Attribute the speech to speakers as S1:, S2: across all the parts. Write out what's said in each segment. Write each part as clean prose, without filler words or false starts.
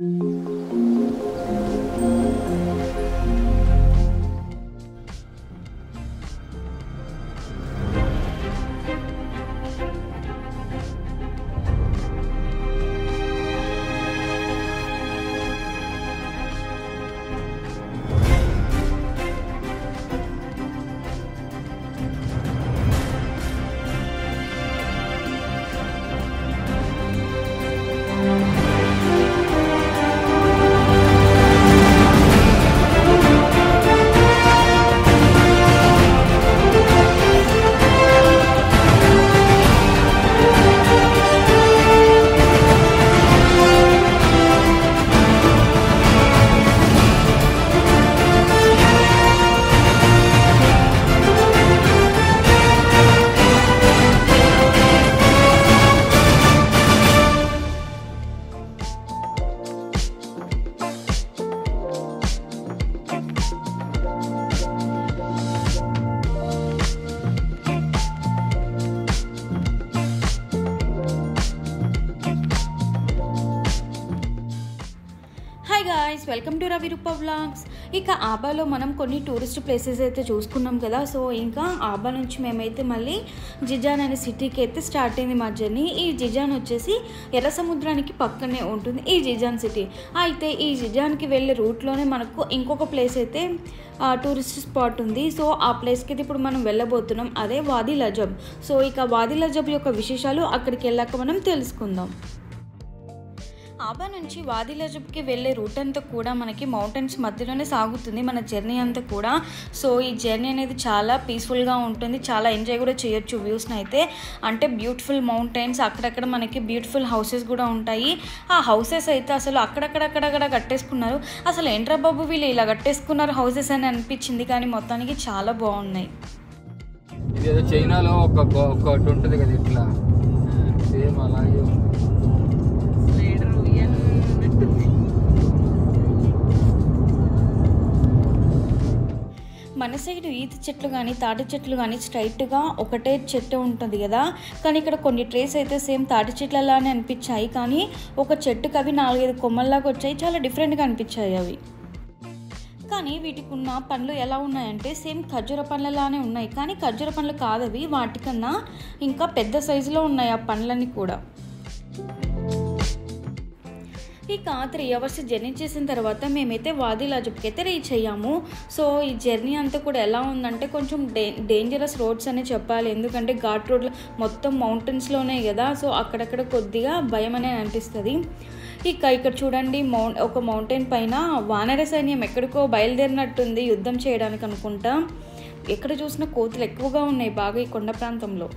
S1: Hi guys, welcome to Ravi Roopa vlogs. ఇక ఆబాలో మనం కొన్ని టూరిస్ట్ ప్లేసెస్ అయితే చూసుకున్నాం కదా. సో ఇంకా ఆబా నుంచి మేమైతే మళ్ళీ జిజాన్ అనే సిటీకి అయితే స్టార్ట్ అయింది మా జర్నీ. ఈ జిజాన్ వచ్చేసి ఎర్ర సముద్రానికి పక్కనే ఉంటుంది ఈ జిజాన్ సిటీ. అయితే ఈ జిజాన్కి వెళ్ళే రూట్లోనే మనకు ఇంకొక ప్లేస్ అయితే టూరిస్ట్ స్పాట్ ఉంది. సో ఆ ప్లేస్కి అయితే ఇప్పుడు మనం వెళ్ళబోతున్నాం, అదే వాది లజబ్. సో ఇక వాది లజబ్ యొక్క విశేషాలు అక్కడికి వెళ్ళాక మనం తెలుసుకుందాం. ఆబా నుంచి వాది లజబ్కి వెళ్ళే రూట్ అంతా కూడా మనకి మౌంటైన్స్ మధ్యలోనే సాగుతుంది మన జర్నీ అంతా కూడా. సో ఈ జర్నీ అనేది చాలా పీస్ఫుల్గా ఉంటుంది, చాలా ఎంజాయ్ కూడా చేయొచ్చు వ్యూస్ని అయితే. అంటే బ్యూటిఫుల్ మౌంటైన్స్, అక్కడక్కడ మనకి బ్యూటిఫుల్ హౌసెస్ కూడా ఉంటాయి. ఆ హౌసెస్ అయితే అసలు అక్కడక్కడ కట్టేసుకున్నారు. అసలు ఏంట్రా బాబు వీళ్ళు ఇలా కట్టేసుకున్నారు హౌసెస్ అని అనిపించింది, కానీ మొత్తానికి చాలా బాగున్నాయి.
S2: ఇదేదో చైనాలో ఒకటి ఉంటుంది కదా, ఇట్లా సేమ్ అలాగే
S1: మన సైడ్ ఈత చెట్లు కానీ తాటి చెట్లు కానీ స్ట్రైట్గా ఒకటే చెట్టు ఉంటుంది కదా, కానీ ఇక్కడ కొన్ని ట్రేస్ అయితే సేమ్ తాటి చెట్లలానే అనిపించాయి, కానీ ఒక చెట్టుకి అవి 4-5 కొమ్మల్లాగా వచ్చాయి. చాలా డిఫరెంట్గా అనిపించాయి అవి. కానీ వీటికి ఉన్న పండ్లు ఎలా ఉన్నాయంటే సేమ్ ఖర్జూర పండ్లలానే ఉన్నాయి, కానీ ఖర్జూర పండ్లు కాదవి, వాటికన్నా ఇంకా పెద్ద సైజులో ఉన్నాయి ఆ పండ్లన్నీ కూడా. ఇక 3 అవర్స్ జర్నీ చేసిన తర్వాత మేమైతే వాది లజబ్కి అయితే రీచ్ అయ్యాము. సో ఈ జర్నీ అంతా కూడా ఎలా ఉందంటే కొంచెం డేంజరస్ రోడ్స్ అనే చెప్పాలి, ఎందుకంటే ఘాట్ రోడ్లు మొత్తం మౌంటైన్స్లోనే కదా. సో అక్కడక్కడ కొద్దిగా భయం అనేది అనిపిస్తుంది. ఇక్కడ చూడండి, ఒక మౌంటైన్ పైన వానర సైన్యం ఎక్కడికో బయలుదేరినట్టుంది యుద్ధం చేయడానికి అనుకుంటా. ఎక్కడ చూసినా కోతులు ఎక్కువగా ఉన్నాయి బాగా ఈ కొండ ప్రాంతంలో.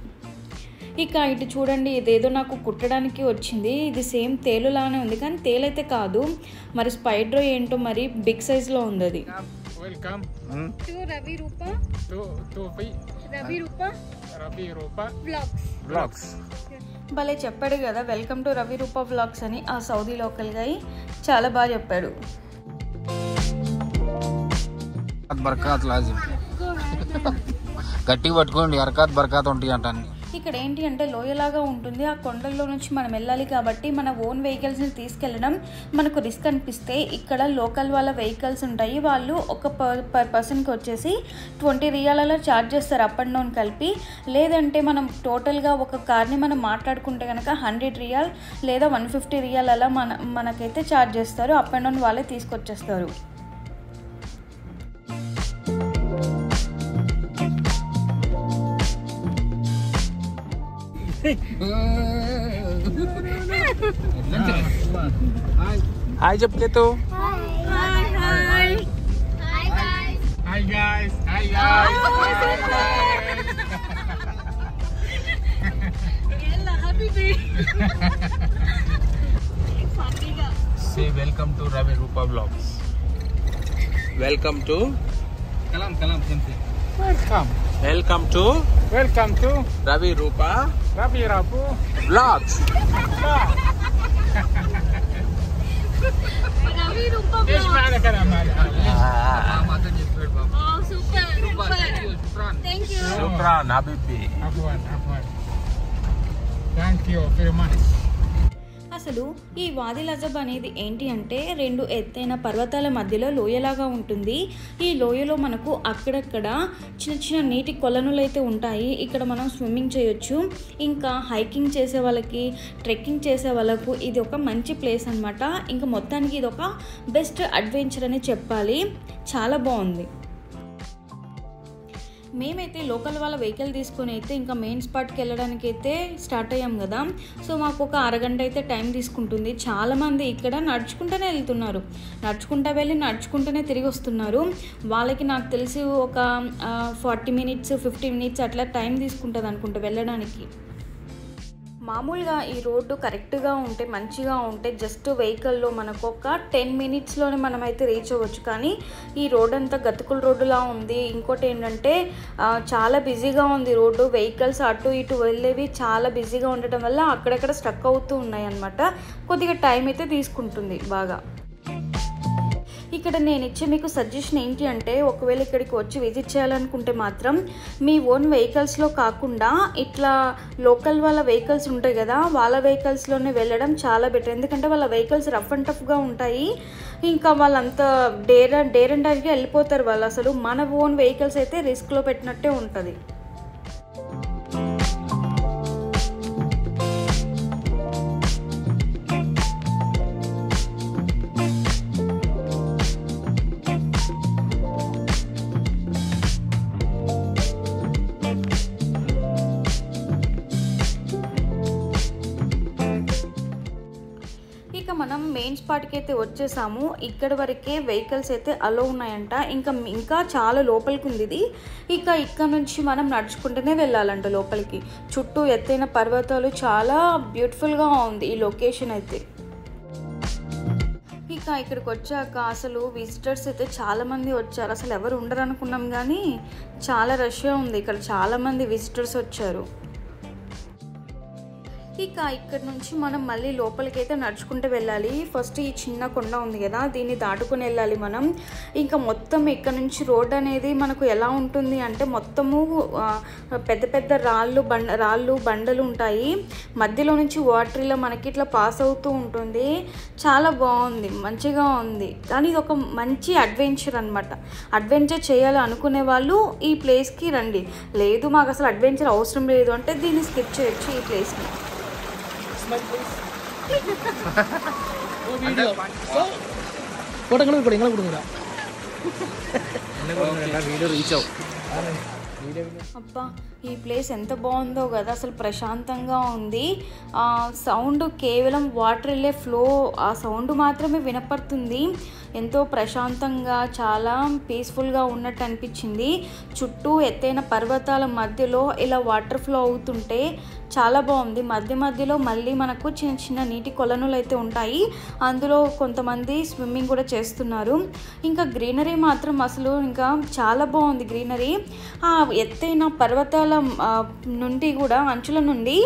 S1: ఇక ఇటు చూడండి, ఇదేదో నాకు కుట్టడానికి వచ్చింది. ఇది సేమ్ తేలులానే ఉంది, కానీ తేలైతే కాదు, మరి స్పైడర్ ఏంటో మరి బిగ్ సైజ్లో ఉంది అది.
S3: Welcome
S1: to Ravi Roopa
S3: vlogs.
S1: భలే చెప్పాడు కదా, welcome to Ravi Roopa vlogs అని. ఆ సౌదీ లోకల్ గా చాలా బాగా చెప్పాడు.
S2: గట్టిగా పట్టుకోండి, అరకాత్ బరకాత్ ఉంటాయి అంట.
S1: ఇక్కడ ఏంటి అంటే లోయలాగా ఉంటుంది, ఆ కొండల్లో నుంచి మనం వెళ్ళాలి కాబట్టి మన ఓన్ వెహికల్స్ని తీసుకెళ్ళడం మనకు రిస్క్ అనిపిస్తే ఇక్కడ లోకల్ వాళ్ళ వెహికల్స్ ఉంటాయి. వాళ్ళు ఒక పర్ పర్సన్కి వచ్చేసి 20 రియాలలో ఛార్జ్ చేస్తారు అప్ అండ్ డౌన్ కలిపి. లేదంటే మనం టోటల్గా ఒక కార్ని మనం మాట్లాడుకుంటే కనుక 100 రియాల్ లేదా 150 రియాల్ అలా మనకైతే ఛార్జ్ చేస్తారు. అప్ అండ్ డౌన్ వాళ్ళే తీసుకొచ్చేస్తారు.
S2: హాయ్ చెప్తే Say welcome to Ravi Rupa Vlogs. Welcome to Welcome to Ravi Rupa Vlogs.
S4: Ravi Rupa Vlogs.
S3: ايش معنى كلام هذا؟
S4: Oh, super. Thank you.
S2: Shukran, Habibi.
S3: عفوا. Thank you very much.
S1: అసలు ఈ వాది లజబ్ అనేది ఏంటి అంటే 2 ఎత్తైన పర్వతాల మధ్యలో లోయలాగా ఉంటుంది. ఈ లోయలో మనకు అక్కడక్కడ చిన్న చిన్న నీటి కొలనులు అయితే ఉంటాయి. ఇక్కడ మనం స్విమ్మింగ్ చేయొచ్చు. ఇంకా హైకింగ్ చేసే వాళ్ళకి, ట్రెక్కింగ్ చేసే వాళ్ళకు ఇది ఒక మంచి ప్లేస్ అనమాట. ఇంకా మొత్తానికి ఇది ఒక బెస్ట్ అడ్వెంచర్ అని చెప్పాలి. చాలా బాగుంది. మేమైతే లోకల్ వాళ్ళ వెహికల్ తీసుకొని అయితే ఇంకా మెయిన్ స్పాట్కి వెళ్ళడానికి అయితే స్టార్ట్ అయ్యాం కదా. సో మాకు ఒక అరగంట అయితే టైం తీసుకుంటుంది. చాలామంది ఇక్కడ నడుచుకుంటూనే వెళ్తున్నారు, నడుచుకుంటూ వెళ్ళి నడుచుకుంటూనే తిరిగి వస్తున్నారు. వాళ్ళకి నాకు తెలిసి ఒక 40 minutes 50 minutes అట్లా టైం తీసుకుంటుంది అనుకుంటా వెళ్ళడానికి. మామూలుగా ఈ రోడ్డు కరెక్ట్గా ఉంటే, మంచిగా ఉంటే జస్ట్ వెహికల్లో మనకు ఒక 10 minutesలోనే మనమైతే రీచ్ అవ్వచ్చు. కానీ ఈ రోడ్ అంతా గతుకుల రోడ్డులా ఉంది. ఇంకోటి ఏంటంటే చాలా బిజీగా ఉంది రోడ్డు. వెహికల్స్ అటు ఇటు వెళ్ళేవి చాలా బిజీగా ఉండటం వల్ల అక్కడక్కడ స్ట్రక్ అవుతూ ఉన్నాయి అన్నమాట. కొద్దిగా టైం అయితే తీసుకుంటుంది బాగా. ఇక్కడ నేను ఇచ్చే మీకు సజెషన్ ఏంటి అంటే, ఒకవేళ ఇక్కడికి వచ్చి విజిట్ చేయాలనుకుంటే మాత్రం మీ ఓన్ వెహికల్స్లో కాకుండా ఇట్లా లోకల్ వాళ్ళ వెహికల్స్ ఉంటాయి కదా, వాళ్ళ వెహికల్స్లోనే వెళ్ళడం చాలా బెటర్. ఎందుకంటే వాళ్ళ వెహికల్స్ రఫ్ అండ్ టఫ్గా ఉంటాయి. ఇంకా వాళ్ళంతా డేర్ అండ్ డైరెక్ట్గా వెళ్ళిపోతారు వాళ్ళు. అసలు మన ఓన్ వెహికల్స్ అయితే రిస్క్లో పెట్టినట్టే ఉంటుంది. ఇక మనం మెయిన్ స్పాట్కి అయితే వచ్చేసాము. ఇక్కడ వరకే వెహికల్స్ అయితే అలో ఉన్నాయంట. ఇంకా చాలా లోపలికి ఉంది ఇది. ఇక్కడ నుంచి మనం నడుచుకుంటూనే వెళ్ళాలంట లోపలికి. చుట్టూ ఎత్తైన పర్వతాలు, చాలా బ్యూటిఫుల్గా ఉంది ఈ లొకేషన్ అయితే. ఇక్కడికి వచ్చాక అసలు విజిటర్స్ అయితే చాలామంది వచ్చారు. అసలు ఎవరు ఉండరు అనుకున్నాం కానీ చాలా రష్గా ఉంది. ఇక్కడ చాలామంది విజిటర్స్ వచ్చారు. ఇక్కడ నుంచి మనం మళ్ళీ లోపలికి అయితే నడుచుకుంటూ వెళ్ళాలి. ఫస్ట్ ఈ చిన్న కొండ ఉంది కదా, దీన్ని దాటుకుని వెళ్ళాలి మనం. ఇంకా మొత్తం ఇక్కడ నుంచి రోడ్ అనేది మనకు ఎలా ఉంటుంది అంటే, మొత్తము పెద్ద పెద్ద రాళ్ళు బండలు ఉంటాయి. మధ్యలో నుంచి వాటర్ ఇలా మనకి ఇట్లా పాస్ అవుతూ ఉంటుంది. చాలా బాగుంది, మంచిగా ఉంది. కానీ ఇది ఒక మంచి అడ్వెంచర్ అనమాట. అడ్వెంచర్ చేయాలి అనుకునే వాళ్ళు ఈ ప్లేస్కి రండి. లేదు మాకు అసలు అడ్వెంచర్ అవసరం లేదు అంటే దీన్ని స్కిప్ చేయొచ్చు ఈ ప్లేస్ని. అబ్బా ఈ ప్లేస్ ఎంత బాగుందో కదా, అసలు ప్రశాంతంగా ఉంది. సౌండ్ కేవలం వాటర్ వెళ్ళే ఫ్లో, ఆ సౌండ్ మాత్రమే వినపడుతుంది. ఎంతో ప్రశాంతంగా, చాలా పీస్ఫుల్గా ఉన్నట్టు అనిపించింది. చుట్టూ ఎత్తైన పర్వతాల మధ్యలో ఇలా వాటర్ ఫ్లో అవుతుంటే చాలా బాగుంది. మధ్యలో మళ్ళీ మనకు చిన్న చిన్న నీటి కొలనులు అయితే ఉంటాయి. అందులో కొంతమంది స్విమ్మింగ్ కూడా చేస్తున్నారు. ఇంకా గ్రీనరీ మాత్రం అసలు ఇంకా చాలా బాగుంది గ్రీనరీ. ఆ ఎత్తైన పర్వతాల నుండి కూడా, అంచుల నుండి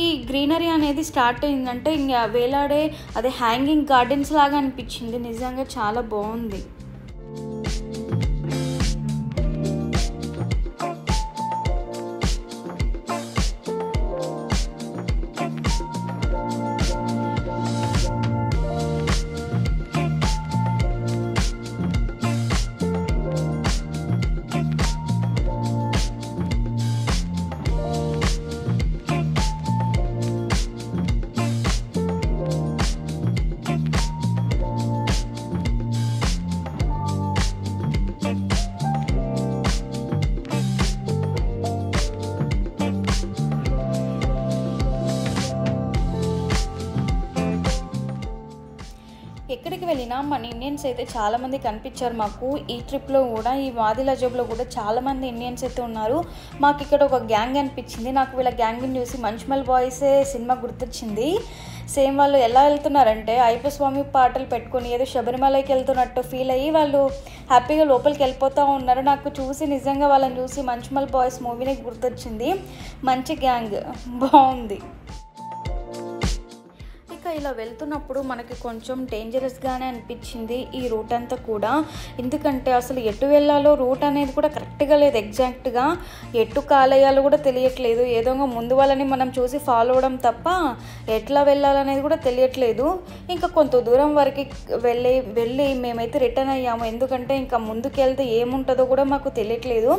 S1: ఈ గ్రీనరీ అనేది స్టార్ట్ అయిందంటే ఇంకా వేలాడే అదే హ్యాంగింగ్ గార్డెన్స్ లాగా అనిపించింది. నిజంగా చాలా బాగుంది. ఎక్కడికి వెళ్ళినా మన ఇండియన్స్ అయితే చాలామంది కనిపించారు మాకు. ఈ ట్రిప్లో కూడా, ఈ వాది లజబ్లో కూడా చాలామంది ఇండియన్స్ అయితే ఉన్నారు. మాకు ఇక్కడ ఒక గ్యాంగ్ అనిపించింది. నాకు వీళ్ళ గ్యాంగ్ని చూసి మంచుమల్ బాయ్సే సినిమా గుర్తొచ్చింది. సేమ్ వాళ్ళు ఎలా వెళ్తున్నారంటే అయ్యప్ప స్వామి పాటలు పెట్టుకొని ఏదో శబరిమలకి వెళ్తున్నట్టు ఫీల్ అయ్యి వాళ్ళు హ్యాపీగా లోపలికి వెళ్ళిపోతూ ఉన్నారు. నాకు చూసి నిజంగా వాళ్ళని చూసి మంచుమల్ బాయ్స్ మూవీనే గుర్తొచ్చింది. మంచి గ్యాంగ్, బాగుంది. ఇలా వెళ్తున్నప్పుడు మనకి కొంచెం డేంజరస్గానే అనిపించింది ఈ రూట్ అంతా కూడా. ఎందుకంటే అసలు ఎటు వెళ్ళాలో రూట్ అనేది కూడా కరెక్ట్గా లేదు, ఎగ్జాక్ట్గా ఎటు కాలేయాలో కూడా తెలియట్లేదు. ఏదో ముందు వాళ్ళని మనం చూసి ఫాలో అవ్వడం తప్ప ఎట్లా వెళ్ళాలనేది కూడా తెలియట్లేదు. ఇంకా కొంత దూరం వరకు వెళ్ళి మేమైతే రిటర్న్ అయ్యాము. ఎందుకంటే ఇంకా ముందుకు వెళ్తే ఏముంటుందో కూడా మాకు తెలియట్లేదు.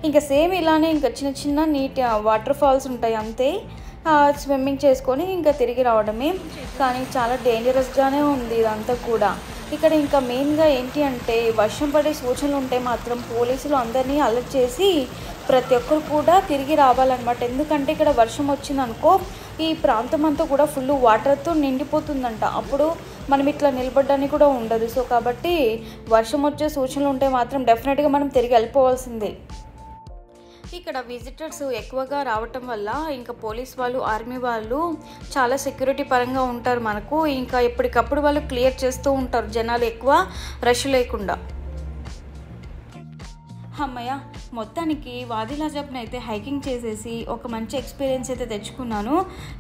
S1: ఇంకా సేమ్ ఇలానే ఇంకా చిన్న చిన్న నీటి వాటర్ ఫాల్స్ ఉంటాయి అంతే, స్విమ్మింగ్ చేసుకొని ఇంకా తిరిగి రావడమే. కానీ చాలా డేంజరస్గానే ఉంది ఇదంతా కూడా. ఇక్కడ ఇంకా మెయిన్గా ఏంటి అంటే వర్షం పడే సూచనలు ఉంటే మాత్రం పోలీసులు అందరినీ అలర్ట్ చేసి ప్రతి ఒక్కరు కూడా తిరిగి రావాలన్నమాట. ఎందుకంటే ఇక్కడ వర్షం వచ్చిందనుకో ఈ ప్రాంతం అంతా కూడా ఫుల్ వాటర్తో నిండిపోతుందంట. అప్పుడు మనం ఇట్లా నిలబడడానికి కూడా ఉండదు. సో కాబట్టి వర్షం వచ్చే సూచనలు ఉంటే మాత్రం డెఫినెట్గా మనం తిరిగి వెళ్ళిపోవాల్సిందే. ఇక్కడ విజిటర్స్ ఎక్కువగా రావటం వల్ల ఇంకా పోలీస్ వాళ్ళు, ఆర్మీ వాళ్ళు చాలా సెక్యూరిటీ పరంగా ఉంటారు మనకు. ఇంకా ఎప్పటికప్పుడు వాళ్ళు క్లియర్ చేస్తూ ఉంటారు జనాలు ఎక్కువ రష్ లేకుండా. అమ్మయ్య, మొత్తానికి వాదిలాజప్ని అయితే హైకింగ్ చేసేసి ఒక మంచి ఎక్స్పీరియన్స్ అయితే తెచ్చుకున్నాను.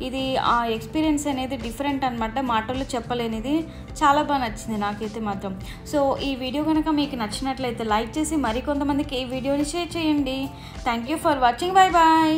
S1: ఇది ఆ ఎక్స్పీరియన్స్ అనేది డిఫరెంట్ అనమాట, మాటల్లో చెప్పలేనిది. చాలా బాగా నచ్చింది నాకైతే మాత్రం. సో ఈ వీడియో కనుక మీకు నచ్చినట్లయితే లైక్ చేసి మరికొంతమందికి ఈ వీడియోని షేర్ చేయండి. Thank you for watching. Bye bye.